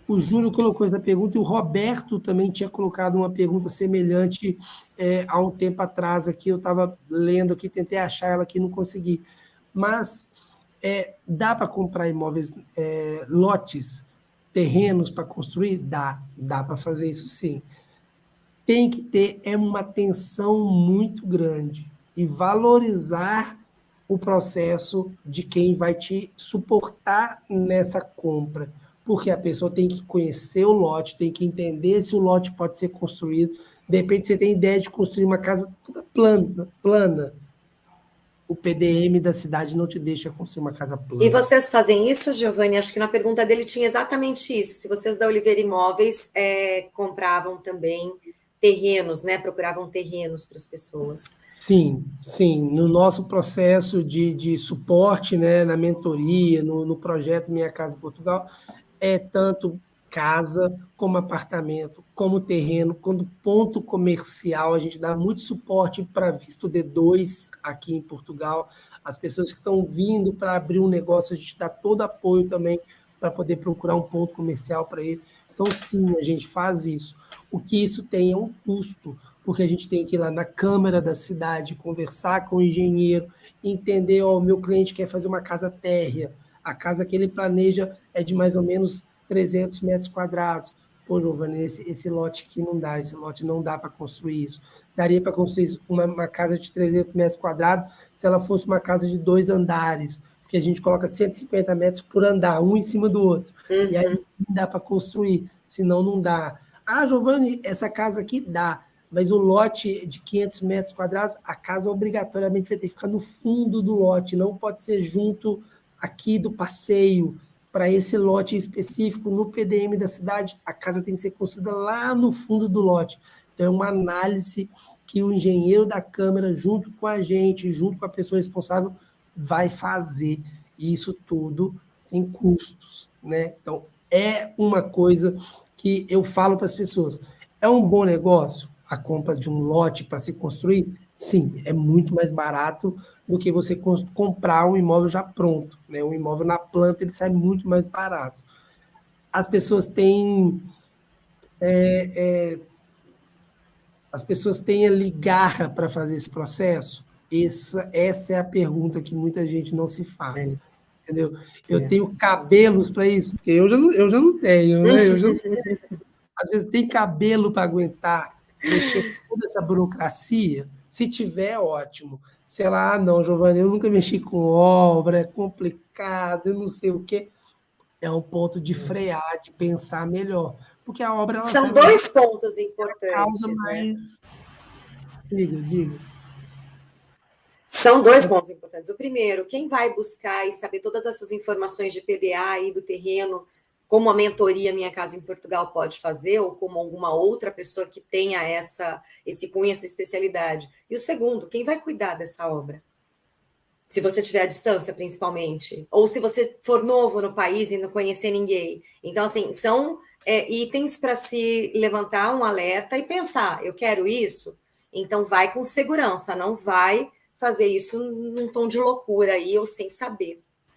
O Júlio colocou essa pergunta e o Roberto também tinha colocado uma pergunta semelhante há um tempo atrás aqui. Eu estava lendo aqui, tentei achar ela aqui, não consegui. Mas dá para comprar imóveis, lotes, terrenos para construir? Dá para fazer isso sim. Tem que ter uma atenção muito grande e valorizar o processo de quem vai te suportar nessa compra, porque a pessoa tem que conhecer o lote, tem que entender se o lote pode ser construído. De repente você tem ideia de construir uma casa toda plana. O PDM da cidade não te deixa construir uma casa plana. E vocês fazem isso, Giovanni? Acho que na pergunta dele tinha exatamente isso. Se vocês da Oliveira Imóveis compravam também terrenos, né? Procuravam terrenos para as pessoas. Sim, sim. No nosso processo de suporte, né, na mentoria, no projeto Minha Casa em Portugal, é tanto casa, como apartamento, como terreno, como ponto comercial. A gente dá muito suporte para visto D2 aqui em Portugal. As pessoas que estão vindo para abrir um negócio, a gente dá todo apoio também para poder procurar um ponto comercial para ele. Então, sim, a gente faz isso. O que isso tem é um custo, porque a gente tem que ir lá na Câmara da cidade, conversar com o engenheiro, entender, o meu cliente quer fazer uma casa térrea, a casa que ele planeja é de mais ou menos 300 metros quadrados. Pô, Giovanni, esse lote aqui não dá, esse lote não dá para construir isso. Daria para construir uma casa de 300 metros quadrados se ela fosse uma casa de 2 andares, porque a gente coloca 150 metros por andar, um em cima do outro. E aí sim dá para construir, senão não dá. Ah, Giovanni, essa casa aqui dá, mas o lote de 500 metros quadrados, a casa obrigatoriamente vai ter que ficar no fundo do lote, não pode ser junto aqui do passeio. Para esse lote específico, no PDM da cidade, a casa tem que ser construída lá no fundo do lote. Então, é uma análise que o engenheiro da Câmara, junto com a gente, junto com a pessoa responsável, vai fazer. E isso tudo tem custos, né? Então, é uma coisa que eu falo para as pessoas. É um bom negócio a compra de um lote para se construir? Sim, é muito mais barato do que você comprar um imóvel já pronto, né? Um imóvel na planta, ele sai muito mais barato. As pessoas têm ali garra para fazer esse processo? Essa é a pergunta que muita gente não se faz. Entendeu? Eu tenho cabelos para isso, porque eu já não tenho, né? Às vezes tem cabelo para aguentar mexer com toda essa burocracia. Se tiver, ótimo. Sei lá, não, Giovanni, eu nunca mexi com obra, é complicado, eu não sei o quê. É um ponto de frear, de pensar melhor. Porque a obra... São dois pontos importantes, causa mais... Diga. São dois pontos importantes. O primeiro, quem vai buscar e saber todas essas informações de PDA e do terreno, como a mentoria Minha Casa em Portugal pode fazer, ou como alguma outra pessoa que tenha esse cunho, essa especialidade. E o segundo, quem vai cuidar dessa obra? Se você estiver à distância, principalmente. Ou se você for novo no país e não conhecer ninguém. Então, assim, são itens para se levantar um alerta e pensar, eu quero isso? Então, vai com segurança, não vai fazer isso num tom de loucura aí ou sem saber.